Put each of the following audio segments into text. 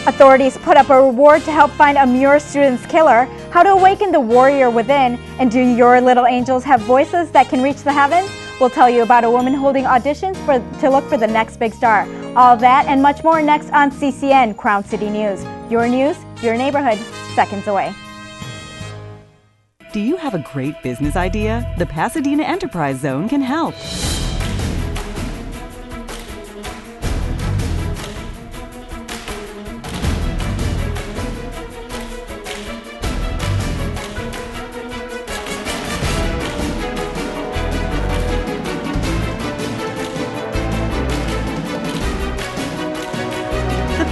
Authorities put up a reward to help find a Muir student's killer, how to awaken the warrior within, and do your little angels have voices that can reach the heavens? We'll tell you about a woman holding auditions to look for the next big star. All that and much more next on CCN Crown City News, your neighborhood, seconds away. Do you have a great business idea? The Pasadena Enterprise Zone can help.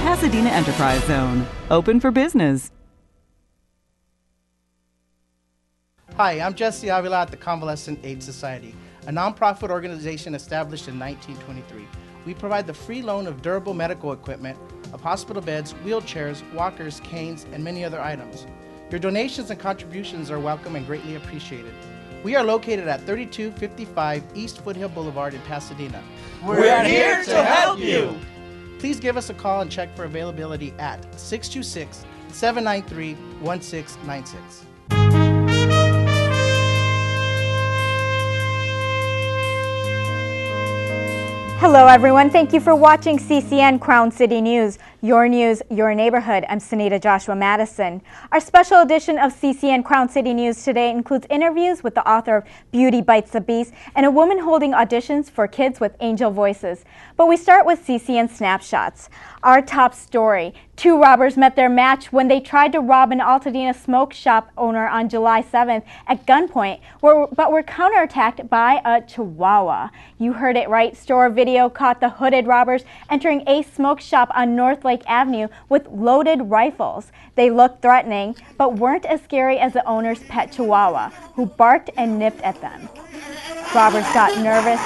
Altadena Enterprise Zone. Open for business. Hi, I'm Jesse Avila at the Convalescent Aid Society, a nonprofit organization established in 1923. We provide the free loan of durable medical equipment, of hospital beds, wheelchairs, walkers, canes, and many other items. Your donations and contributions are welcome and greatly appreciated. We are located at 3255 East Foothill Boulevard in Pasadena. We're here to help you! Please give us a call and check for availability at 626-793-1696. Hello everyone, thank you for watching CCN Crown City News, your neighborhood. I'm Sunita Joshua Madison. Our special edition of CCN Crown City News today includes interviews with the author of Beauty Bites the Beast and a woman holding auditions for kids with angel voices. But we start with CCN Snapshots. Our top story, 2 robbers met their match when they tried to rob an Altadena smoke shop owner on July 7th at gunpoint, but were counterattacked by a chihuahua. You heard it right, store video caught the hooded robbers entering a smoke shop on North Lake Avenue with loaded rifles. They looked threatening, but weren't as scary as the owner's pet chihuahua, who barked and nipped at them. Robbers got nervous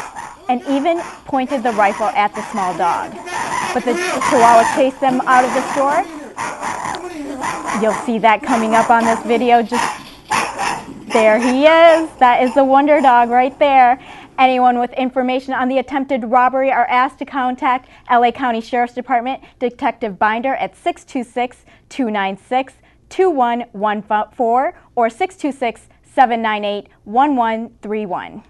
and even pointed the rifle at the small dog. But the chihuahua chased them out of the store. You'll see that coming up on this video. There he is. That is the wonder dog right there. Anyone with information on the attempted robbery are asked to contact LA County Sheriff's Department Detective Binder at 626-296-2114 or 626-798-1131.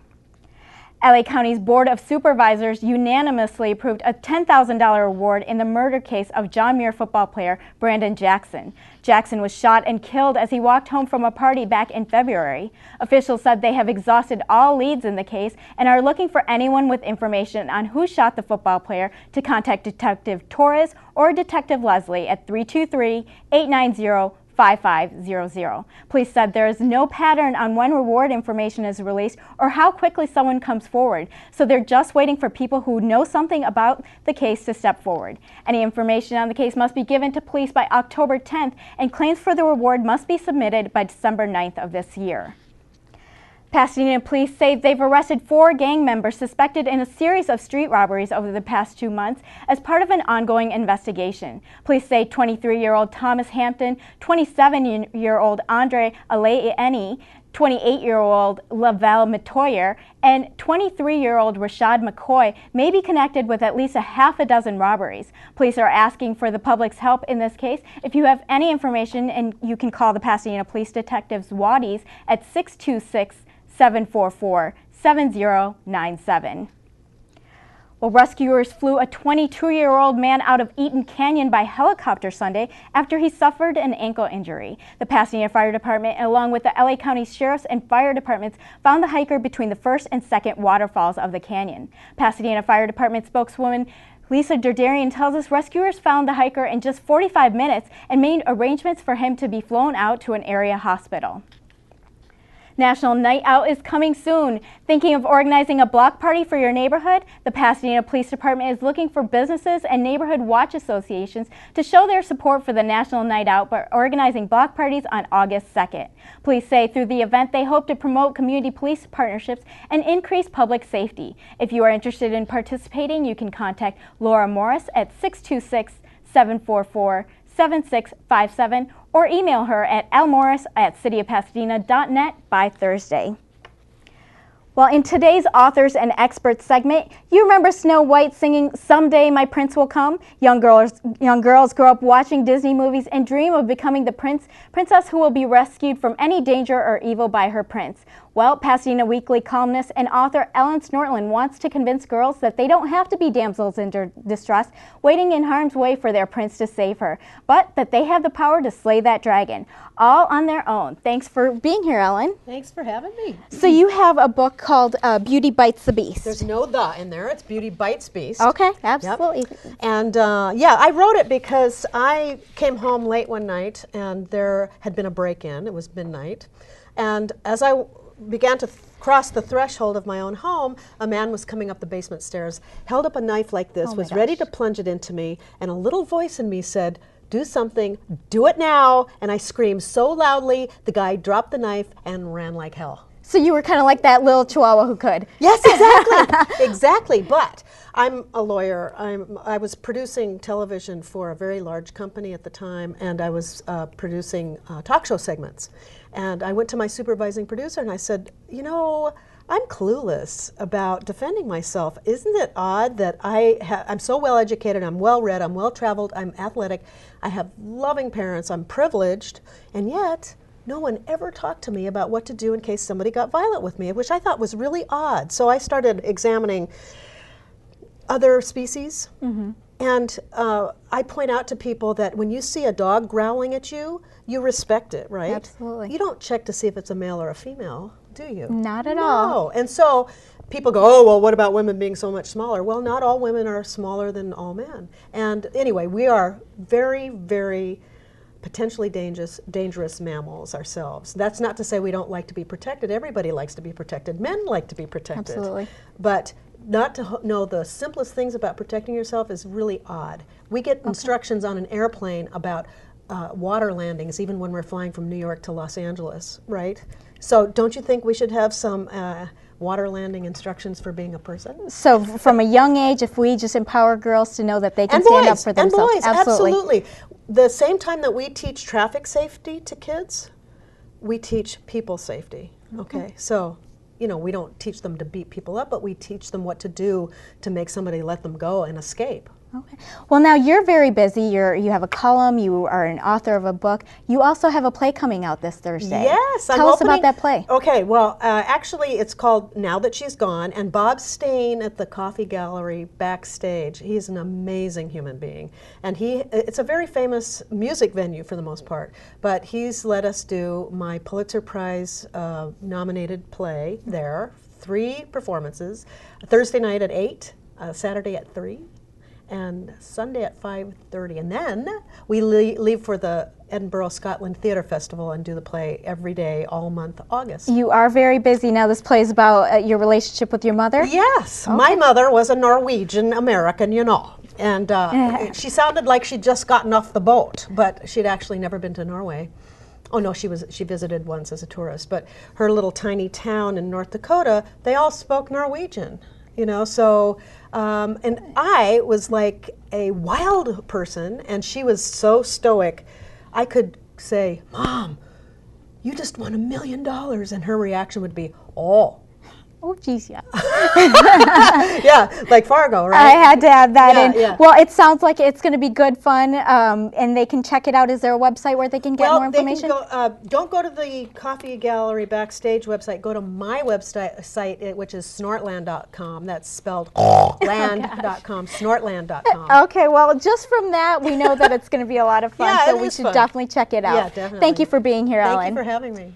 LA County's Board of Supervisors unanimously approved a $10,000 award in the murder case of John Muir football player Brandon Jackson. Jackson was shot and killed as he walked home from a party back in February. Officials said they have exhausted all leads in the case and are looking for anyone with information on who shot the football player to contact Detective Torres or Detective Leslie at 323-890-5500. Police said there is no pattern on when reward information is released or how quickly someone comes forward, so they're just waiting for people who know something about the case to step forward. Any information on the case must be given to police by October 10th, and claims for the reward must be submitted by December 9th of this year. Pasadena police say they've arrested 4 gang members suspected in a series of street robberies over the past 2 months as part of an ongoing investigation. Police say 23-year-old Thomas Hampton, 27-year-old Andre Alaini, 28-year-old Lavelle Metoyer, and 23-year-old Rashad McCoy may be connected with at least a half a dozen robberies. Police are asking for the public's help in this case. If you have any information, and you can call the Pasadena Police Detectives Waddies at 626-744-7097. Well, rescuers flew a 22-year-old man out of Eaton Canyon by helicopter Sunday after he suffered an ankle injury. The Pasadena Fire Department, along with the LA County Sheriff's and Fire Departments, found the hiker between the first and second waterfalls of the canyon. Pasadena Fire Department spokeswoman Lisa Derderian tells us rescuers found the hiker in just 45 minutes and made arrangements for him to be flown out to an area hospital. National Night Out is coming soon. Thinking of organizing a block party for your neighborhood? The Pasadena Police Department is looking for businesses and neighborhood watch associations to show their support for the National Night Out by organizing block parties on August 2nd. Police say through the event they hope to promote community police partnerships and increase public safety. If you are interested in participating, you can contact Laura Morris at 626-744-7657 or email her at lmorris@cityofpasadena.net by Thursday. Well, in today's Authors and Experts segment, you remember Snow White singing, "Someday My Prince Will Come"? Young girls grow up watching Disney movies and dream of becoming the princess who will be rescued from any danger or evil by her prince. Well, Pasadena Weekly columnist and author Ellen Snortland wants to convince girls that they don't have to be damsels in distress, waiting in harm's way for their prince to save her, but that they have the power to slay that dragon, all on their own. Thanks for being here, Ellen. Thanks for having me. So you have a book called Beauty Bites the Beast. There's no "the" in there. It's Beauty Bites Beast. Okay, absolutely. Yep. And yeah, I wrote it because I came home late one night and there had been a break-in. It was midnight. And as I began to cross the threshold of my own home, a man was coming up the basement stairs, held up a knife like this, was ready to plunge it into me, and a little voice in me said, "Do something, do it now." And I screamed so loudly, the guy dropped the knife and ran like hell. So you were kind of like that little chihuahua who could. Yes, exactly. Exactly. But I'm a lawyer. I was producing television for a very large company at the time, and I was producing talk show segments. And I went to my supervising producer and I said, "You know, I'm clueless about defending myself. Isn't it odd that I'm so well educated, I'm well read, I'm well traveled, I'm athletic, I have loving parents, I'm privileged, and yet no one ever talked to me about what to do in case somebody got violent with me," which I thought was really odd. So I started examining other species. And I point out to people that when you see a dog growling at you, you respect it, right? Absolutely. You don't check to see if it's a male or a female, do you? Not at all. No. And so people go, "Oh, well, what about women being so much smaller?" Well, not all women are smaller than all men. And anyway, we are very, very potentially dangerous mammals ourselves. That's not to say we don't like to be protected. Everybody likes to be protected. Men like to be protected. Absolutely. But not to know the simplest things about protecting yourself is really odd. We get instructions on an airplane about water landings, even when we're flying from New York to Los Angeles, right? So don't you think we should have some water landing instructions for being a person? So from a young age, if we just empower girls to know that they can stand up for themselves. And boys, absolutely. The same time that we teach traffic safety to kids, we teach people safety, okay? So, you know, we don't teach them to beat people up, but we teach them what to do to make somebody let them go and escape. Okay. Well, now you're very busy. You have a column. You are an author of a book. You also have a play coming out this Thursday. Yes. Tell us about that play. Okay. Well, actually, it's called Now That She's Gone, and Bob's staying at the Coffee Gallery backstage. He's an amazing human being, and it's a very famous music venue for the most part, but he's let us do my Pulitzer Prize nominated play there, 3 performances, Thursday night at 8, Saturday at 3. And Sunday at 5:30, and then we leave for the Edinburgh Scotland Theatre Festival and do the play every day all month August. You are very busy now. This play is about your relationship with your mother? Yes. Okay. My mother was a Norwegian American, you know, and she sounded like she'd just gotten off the boat, but she'd actually never been to Norway. Oh no, she visited once as a tourist, but her little tiny town in North Dakota, they all spoke Norwegian. You know, so, and I was like a wild person, and she was so stoic. I could say, "Mom, you just won $1 million," and her reaction would be, "Oh." Oh, geez, yeah. Yeah, like Fargo, right? I had to add that in. Yeah. Well, it sounds like it's going to be good fun, and they can check it out. Is there a website where they can get more information? They can go, don't go to the Coffee Gallery backstage website. Go to my website, which is snortland.com. That's spelled land.com, snortland.com. Okay, well, just from that, we know that it's going to be a lot of fun, Yeah, so we should definitely check it out. Yeah, definitely. Thank you for being here, Ellen. Thank you for having me.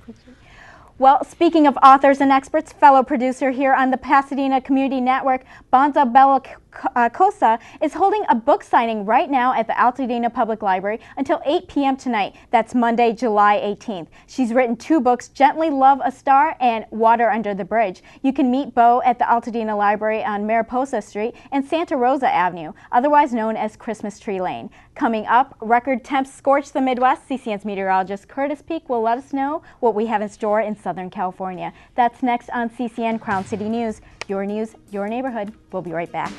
Well, speaking of authors and experts, fellow producer here on the Pasadena Community Network, Bonza Bella Cosa is holding a book signing right now at the Altadena Public Library until 8 p.m. tonight. That's Monday, July 18th. She's written 2 books, Gently Love a Star and Water Under the Bridge. You can meet Bo at the Altadena Library on Mariposa Street and Santa Rosa Avenue, otherwise known as Christmas Tree Lane. Coming up, record temps scorch the Midwest. CCN's meteorologist Curtis Peak will let us know what we have in store in Southern California. That's next on CCN Crown City News, your neighborhood. We'll be right back.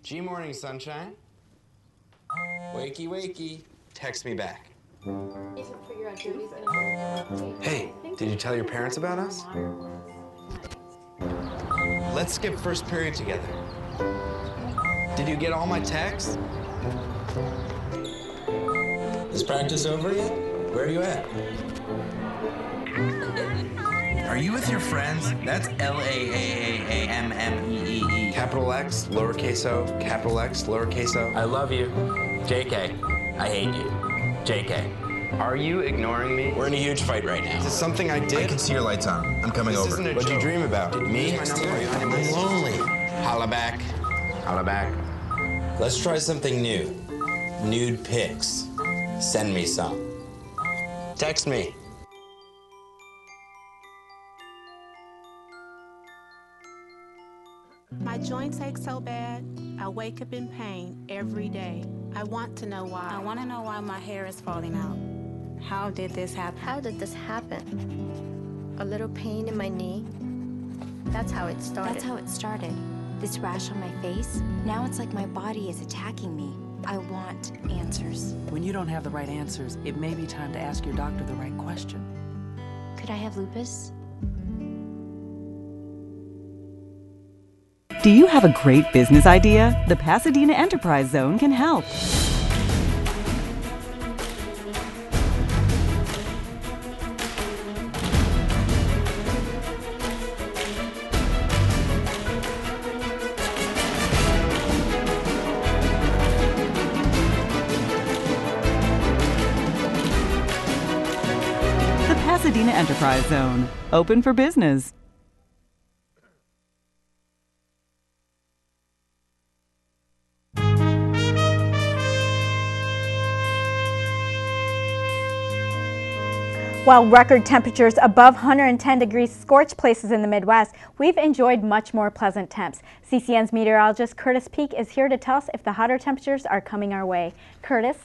G Morning Sunshine. What Wakey, wakey. Text me back. Hey, did you tell your parents about us? Let's skip first period together. Did you get all my texts? Is practice over yet? Where are you at? Are you with your friends? That's L-A-A-A-A-M-M-E-E-E. Capital X, lowercase o, capital X, lowercase o. I love you. JK. I hate you. JK. Are you ignoring me? We're in a huge fight right now. Is this something I did? I can see your lights on. I'm coming over. What'd you dream about? Me? I'm lonely. Holla back. Holla back. Let's try something new. Nude pics. Send me some. Text me. My joints ache so bad, I wake up in pain every day. I want to know why. I want to know why my hair is falling out. How did this happen? How did this happen? A little pain in my knee. That's how it started. That's how it started. This rash on my face, now it's like my body is attacking me. I want answers. When you don't have the right answers, it may be time to ask your doctor the right question. Could I have lupus? Do you have a great business idea? The Pasadena Enterprise Zone can help. The Pasadena Enterprise Zone, open for business. While record temperatures above 110 degrees scorch places in the Midwest, we've enjoyed much more pleasant temps. CCN's meteorologist Curtis Peak is here to tell us if the hotter temperatures are coming our way. Curtis,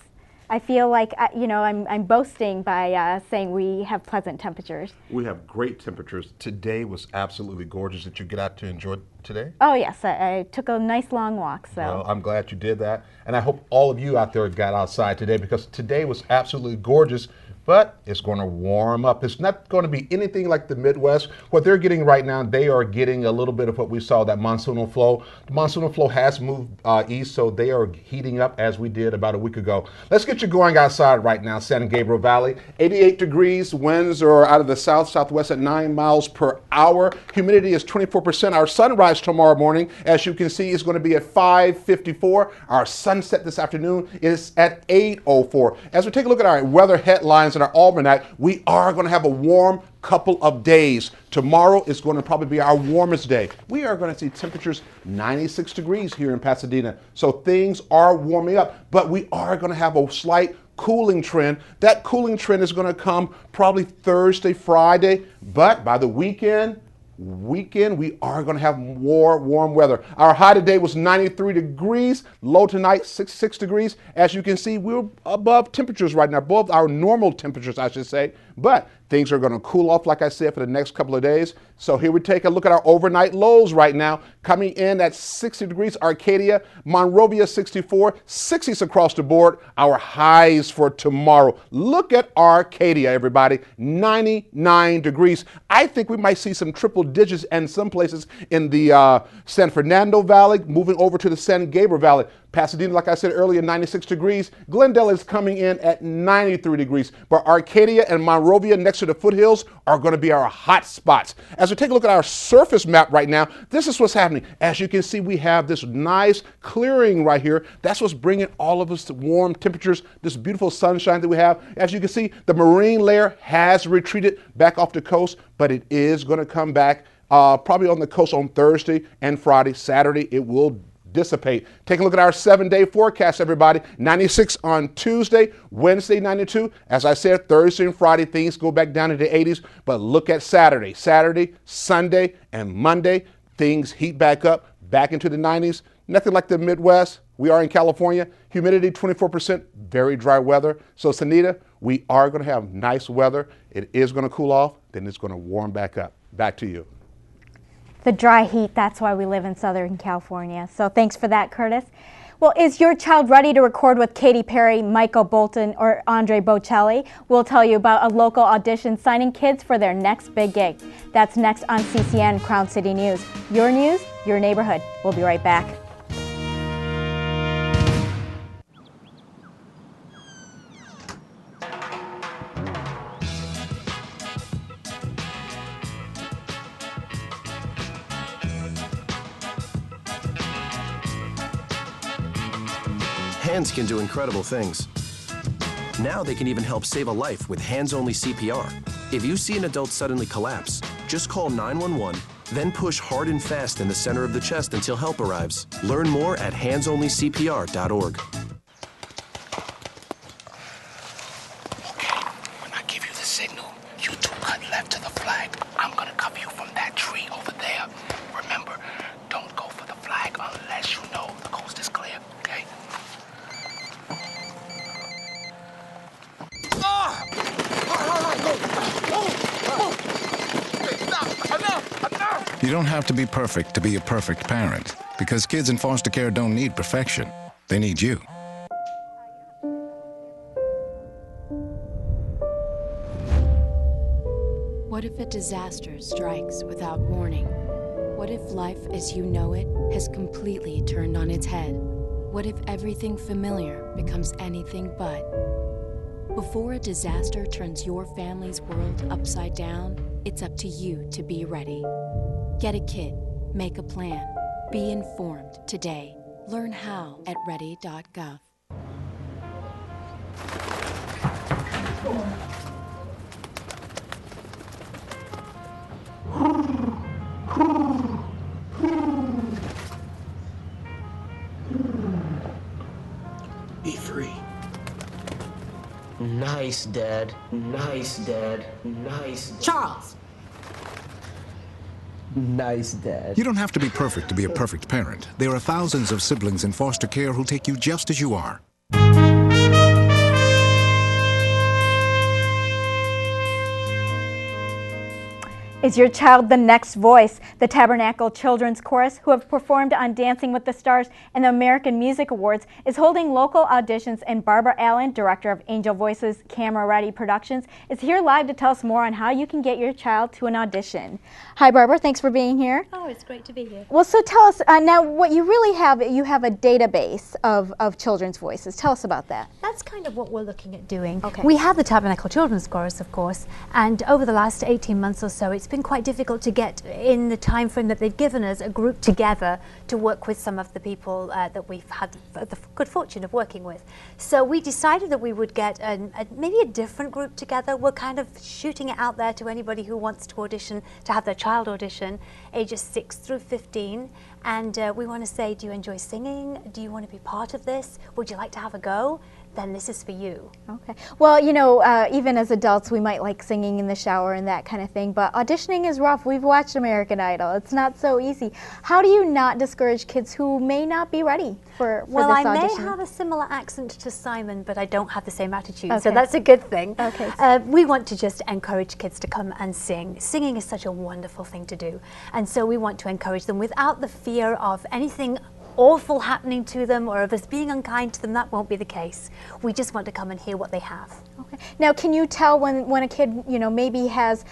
I feel like I'm boasting by saying we have pleasant temperatures. We have great temperatures. Today was absolutely gorgeous. Did you get out to enjoy today? Oh yes, I took a nice long walk. So well, I'm glad you did that, and I hope all of you out there got outside today because today was absolutely gorgeous. But it's going to warm up. It's not going to be anything like the Midwest. What they're getting right now, they are getting a little bit of what we saw, that monsoonal flow. The monsoonal flow has moved east, so they are heating up as we did about a week ago. Let's get you going outside right now, San Gabriel Valley. 88 degrees, winds are out of the south-southwest at 9 miles per hour. Humidity is 24%. Our sunrise tomorrow morning, as you can see, is going to be at 5:54. Our sunset this afternoon is at 8:04. As we take a look at our weather headlines in our almanac, we are going to have a warm couple of days. Tomorrow is going to probably be our warmest day. We are going to see temperatures 96 degrees here in Pasadena. So things are warming up, but we are going to have a slight cooling trend. That cooling trend is going to come probably Thursday, Friday, but by the weekend, we are going to have more warm weather. Our high today was 93 degrees, low tonight 66 degrees. As you can see, we're above temperatures right now, above our normal temperatures, I should say, but things are going to cool off, like I said, for the next couple of days. So here we take a look at our overnight lows right now, coming in at 60 degrees, Arcadia, Monrovia 64, 60s across the board, our highs for tomorrow. Look at Arcadia, everybody, 99 degrees. I think we might see some triple digits in some places in the San Fernando Valley, moving over to the San Gabriel Valley. Pasadena, like I said earlier, 96 degrees. Glendale is coming in at 93 degrees. But Arcadia and Monrovia next to the foothills are going to be our hot spots. As we take a look at our surface map right now, this is what's happening. As you can see, we have this nice clearing right here. That's what's bringing all of us to warm temperatures, this beautiful sunshine that we have. As you can see, the marine layer has retreated back off the coast, but it is going to come back probably on the coast on Thursday and Friday. Saturday, it will dissipate. Take a look at our 7-day forecast, everybody. 96 on Tuesday, Wednesday 92. As I said, Thursday and Friday, things go back down into the 80s. But look at Saturday. Saturday, Sunday, and Monday, things heat back up, back into the 90s. Nothing like the Midwest. We are in California. Humidity 24%, very dry weather. So, Sanita, we are going to have nice weather. It is going to cool off, then it's going to warm back up. Back to you. The dry heat, that's why we live in Southern California. So thanks for that, Curtis. Well, is your child ready to record with Katy Perry, Michael Bolton, or Andre Bocelli? We'll tell you about a local audition signing kids for their next big gig. That's next on CCN Crown City News. Your news, your neighborhood. We'll be right back. Hands can do incredible things. Now they can even help save a life with hands-only CPR. If you see an adult suddenly collapse, just call 911, then push hard and fast in the center of the chest until help arrives. Learn more at handsonlycpr.org. Okay, when I give you the signal, you two cut left to the flag. I'm gonna cover you from that tree over there. Remember, don't go for the flag unless you know the coast is clear, okay? You don't have to be perfect to be a perfect parent, because kids in foster care don't need perfection. They need you. What if a disaster strikes without warning? What if life as you know it has completely turned on its head? What if everything familiar becomes anything but? Before a disaster turns your family's world upside down, it's up to you to be ready. Get a kit, make a plan, be informed today. Learn how at ready.gov. Be free. Nice, Dad. Nice, Dad. Nice, Dad. Charles! Nice, Dad. You don't have to be perfect to be a perfect parent. There are thousands of siblings in foster care who'll take you just as you are. Is your child the next voice? The Tabernacle Children's Chorus, who have performed on Dancing with the Stars and the American Music Awards, is holding local auditions, and Barbara Allen, director of Angel Voices Camera Ready Productions, is here live to tell us more on how you can get your child to an audition. Hi, Barbara. Thanks for being here. Oh, it's great to be here. Well, so tell us, now what you really have, you have a database of children's voices. Tell us about that. That's kind of what we're looking at doing. Okay. We have the Tabernacle Children's Chorus, of course, and over the last 18 months or so, it's been quite difficult to get, in the time frame that they've given us, a group together to work with some of the people that we've had the good fortune of working with. So we decided that we would get maybe a different group together. We're kind of shooting it out there to anybody who wants to audition, to have their child audition, ages 6 through 15. And we want to say, do you enjoy singing? Do you want to be part of this? Would you like to have a go? Then this is for you. Okay. Well, you know, even as adults, we might like singing in the shower and that kind of thing, but auditioning is rough. We've watched American Idol. It's not so easy. How do you not discourage kids who may not be ready for well, this I audition? may have a similar accent to Simon, but I don't have the same attitude, Okay. so that's a good thing. Okay. We want to just encourage kids to come and sing. Singing is such a wonderful thing to do, and so we want to encourage them without the fear of anything awful happening to them or of us being unkind to them. That won't be the case. We just want to come and hear what they have. Okay. Now, can you tell when a kid, you know, maybe has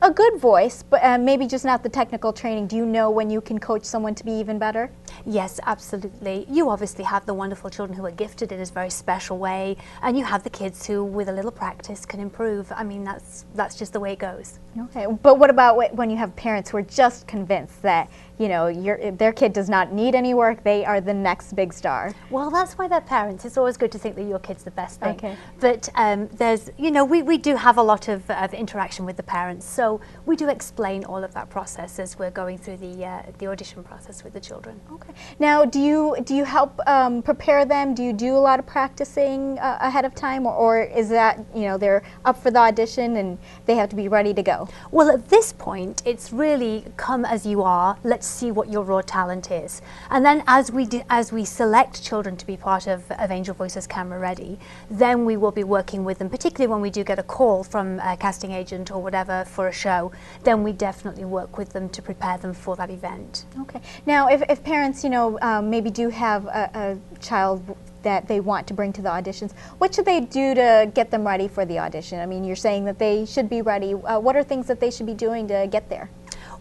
a good voice, but maybe just not the technical training? Do you know when you can coach someone to be even better? Yes, absolutely. You obviously have the wonderful children who are gifted in a very special way, and you have the kids who, with a little practice, can improve. I mean, that's just the way it goes. Okay, but what about when you have parents who are just convinced that, you know, their kid does not need any work, they are the next big star? Well, that's why they're parents. It's always good to think that your kid's the best thing. Okay. But there's, you know, we do have a lot of interaction with the parents, so we do explain all of that process as we're going through the audition process with the children. Okay. Now, do you help prepare them? Do you do a lot of practicing ahead of time, or is that, you know, they're up for the audition and they have to be ready to go? Well, at this point, it's really come as you are. Let's see what your raw talent is, and then as we select children to be part of Angel Voices Camera Ready, then we will be working with them. Particularly when we do get a call from a casting agent or whatever for a show, then we definitely work with them to prepare them for that event. Okay. Now, if parents parents, maybe do have a child that they want to bring to the auditions, what should they do to get them ready for the audition? I mean, you're saying that they should be ready. What are things that they should be doing to get there?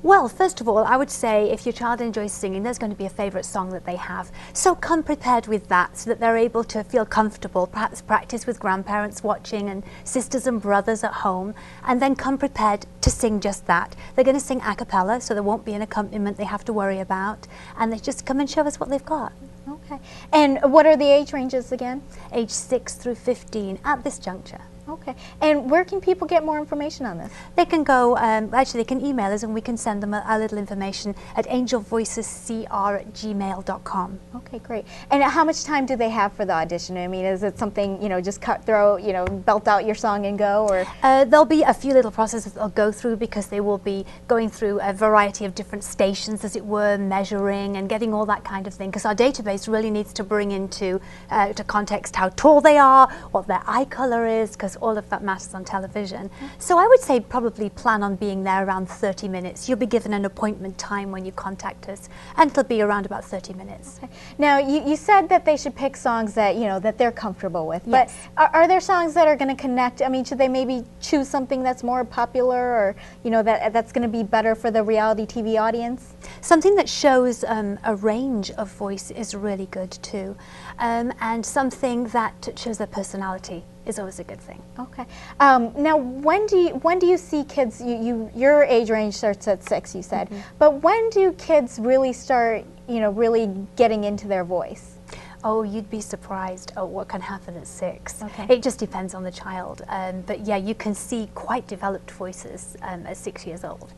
Well, first of all, I would say if your child enjoys singing, there's going to be a favourite song that they have. So come prepared with that so that they're able to feel comfortable, perhaps practice with grandparents watching and sisters and brothers at home, and then come prepared to sing just that. They're going to sing a cappella, so there won't be an accompaniment they have to worry about, and they just come and show us what they've got. Okay. And what are the age ranges again? Age 6 through 15 at this juncture. Okay. And where can people get more information on this? They can go, actually they can email us and we can send them a little information at angelvoicescr@gmail.com. Okay, great. And how much time do they have for the audition? I mean, is it something, just cutthroat, belt out your song and go? Or there'll be a few little processes they'll go through because they will be going through a variety of different stations, as it were, measuring and getting all that kind of thing, because our database really needs to bring into to context how tall they are, what their eye color is, because all of that matters on television. So I would say probably plan on being there around 30 minutes. You'll be given an appointment time when you contact us, and it'll be around about 30 minutes. Okay. Now, you said that they should pick songs that, that they're comfortable with, yes. But are there songs that are going to connect? I mean, should they maybe choose something that's more popular or, that's going to be better for the reality TV audience? Something that shows a range of voice is really good too, and something that shows their personality is always a good thing. Okay. Now, when do you see kids? Your age range starts at 6, you said, but when do kids really start, really getting into their voice? Oh, you'd be surprised at what can happen at 6. Okay. It just depends on the child, but yeah, you can see quite developed voices at 6 years old.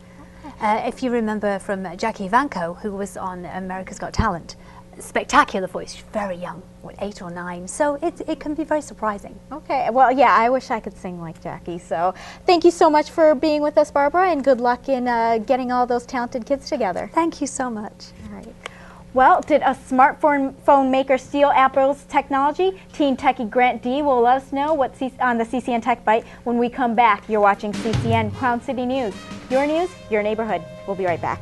Okay. If you remember from Jackie Vanko, who was on America's Got Talent, spectacular voice, very young, 8 or 9, so it can be very surprising. Okay, well, yeah, I wish I could sing like Jackie, so thank you so much for being with us, Barbara, and good luck in getting all those talented kids together. Thank you so much. All right. Well, did a smartphone maker steal Apple's technology? Teen Techie Grant D will let us know what's on the CCN Tech Bite when we come back. You're watching CCN Crown City News. Your news, your neighborhood. We'll be right back.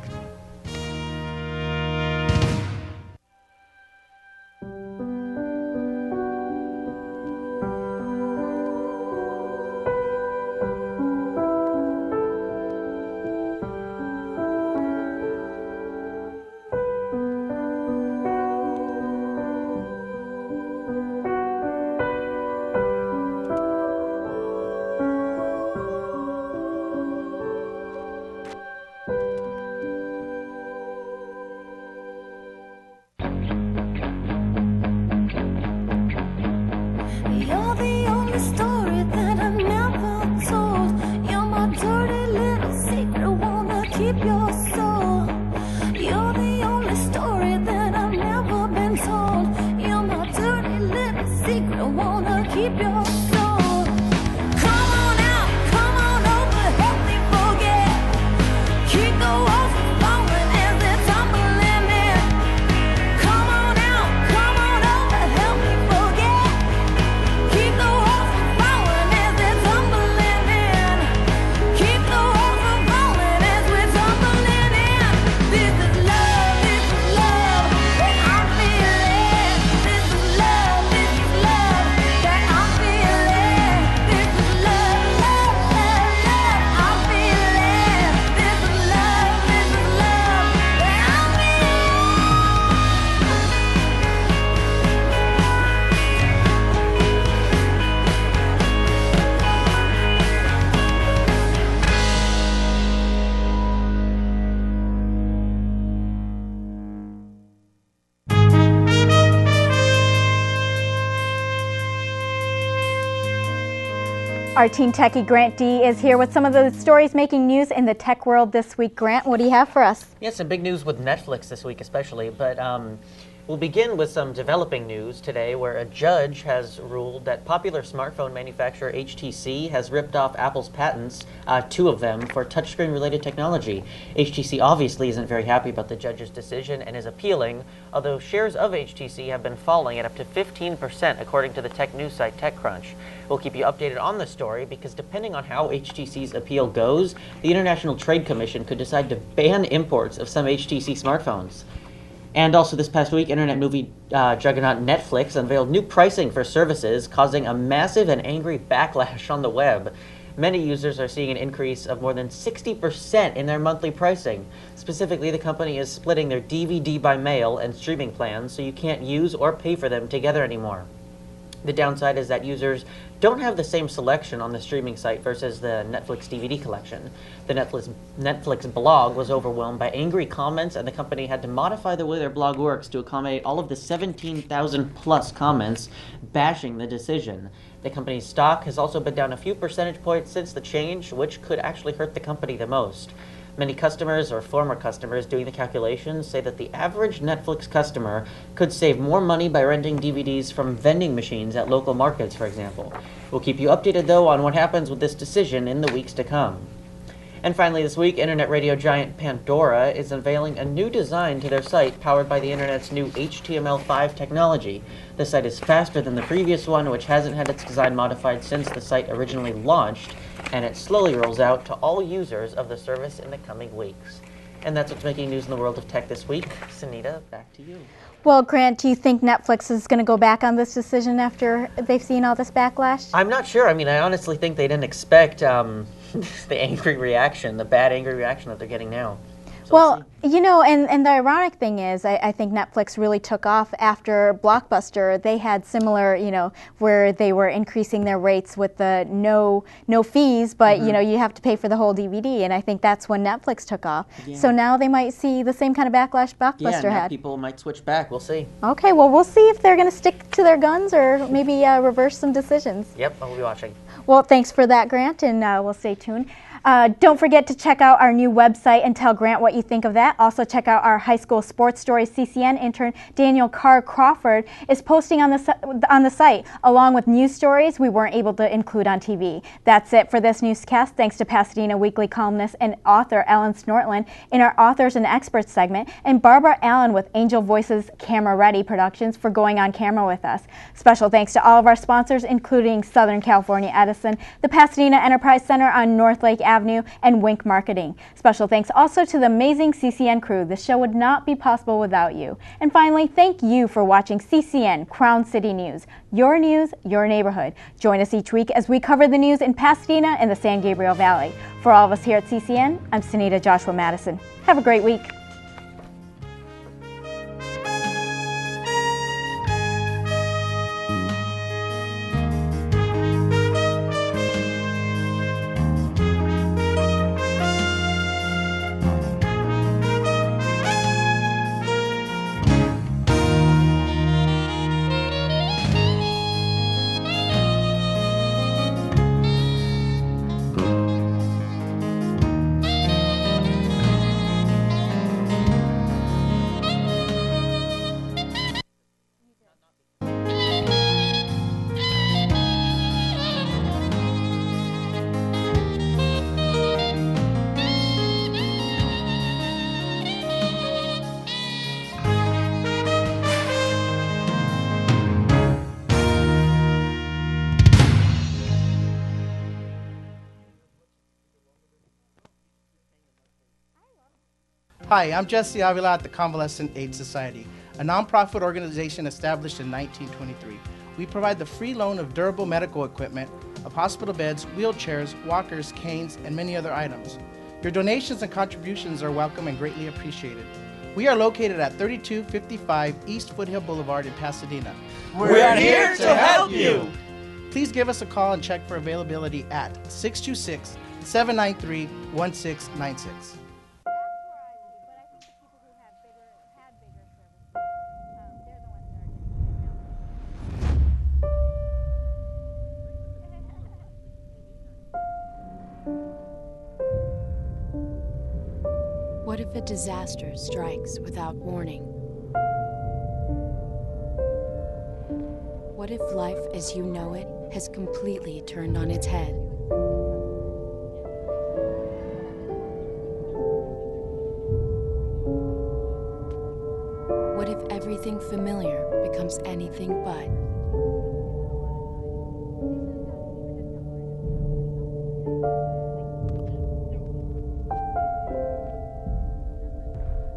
Our Teen Techie Grant D is here with some of the stories making news in the tech world this week. Grant, what do you have for us? Yeah, some big news with Netflix this week especially, but we'll begin with some developing news today where a judge has ruled that popular smartphone manufacturer HTC has ripped off Apple's patents, 2 of them, for touchscreen related technology. HTC obviously isn't very happy about the judge's decision and is appealing, although shares of HTC have been falling at up to 15% according to the tech news site TechCrunch. We'll keep you updated on the story because depending on how HTC's appeal goes, the International Trade Commission could decide to ban imports of some HTC smartphones. And also this past week, internet movie juggernaut Netflix unveiled new pricing for services, causing a massive and angry backlash on the web. Many users are seeing an increase of more than 60% in their monthly pricing. Specifically, the company is splitting their DVD by mail and streaming plans, so you can't use or pay for them together anymore. The downside is that users don't have the same selection on the streaming site versus the Netflix DVD collection. The Netflix blog was overwhelmed by angry comments, and the company had to modify the way their blog works to accommodate all of the 17,000 plus comments bashing the decision. The company's stock has also been down a few percentage points since the change, which could actually hurt the company the most. Many customers or former customers doing the calculations say that the average Netflix customer could save more money by renting DVDs from vending machines at local markets, for example. We'll keep you updated, though, on what happens with this decision in the weeks to come. And finally this week, internet radio giant Pandora is unveiling a new design to their site powered by the internet's new HTML5 technology. The site is faster than the previous one, which hasn't had its design modified since the site originally launched, and it slowly rolls out to all users of the service in the coming weeks. And that's what's making news in the world of tech this week. Sunita, back to you. Well, Grant, do you think Netflix is going to go back on this decision after they've seen all this backlash? I'm not sure. I mean, I honestly think they didn't expect the angry reaction, the bad angry reaction that they're getting now. So well, you know, and the ironic thing is, I think Netflix really took off after Blockbuster. They had similar, you know, where they were increasing their rates with the no fees, but you know, you have to pay for the whole DVD, and I think that's when Netflix took off. Yeah. So now they might see the same kind of backlash Blockbuster now had. People might switch back. We'll see. Okay, well, we'll see if they're going to stick to their guns or maybe reverse some decisions. Yep, I'll be watching. Well, thanks for that, Grant, and we'll stay tuned. Don't forget to check out our new website and tell Grant what you think of that. Also check out our high school sports stories. CCN intern Daniel Carr Crawford is posting on the site, along with news stories we weren't able to include on TV. That's it for this newscast. Thanks to Pasadena Weekly columnist and author Ellen Snortland in our Authors and Experts segment, and Barbara Allen with Angel Voices Camera Ready Productions for going on camera with us. Special thanks to all of our sponsors, including Southern California Edison, the Pasadena Enterprise Center on North Lake Avenue, and Wink Marketing. Special thanks also to the amazing CCN crew. This show would not be possible without you. And finally, thank you for watching CCN Crown City News. Your news, your neighborhood. Join us each week as we cover the news in Pasadena and the San Gabriel Valley. For all of us here at CCN, I'm Sunita Joshua Madison. Have a great week. Hi, I'm Jesse Avila at the Convalescent Aid Society, a nonprofit organization established in 1923. We provide the free loan of durable medical equipment, of hospital beds, wheelchairs, walkers, canes, and many other items. Your donations and contributions are welcome and greatly appreciated. We are located at 3255 East Foothill Boulevard in Pasadena. We're here to help you. Please give us a call and check for availability at 626-793-1696. What if a disaster strikes without warning? What if life as you know it has completely turned on its head? What if everything familiar becomes anything but?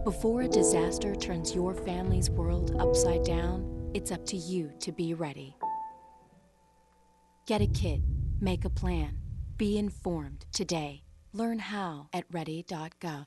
Before a disaster turns your family's world upside down, it's up to you to be ready. Get a kit, make a plan, be informed today. Learn how at ready.gov.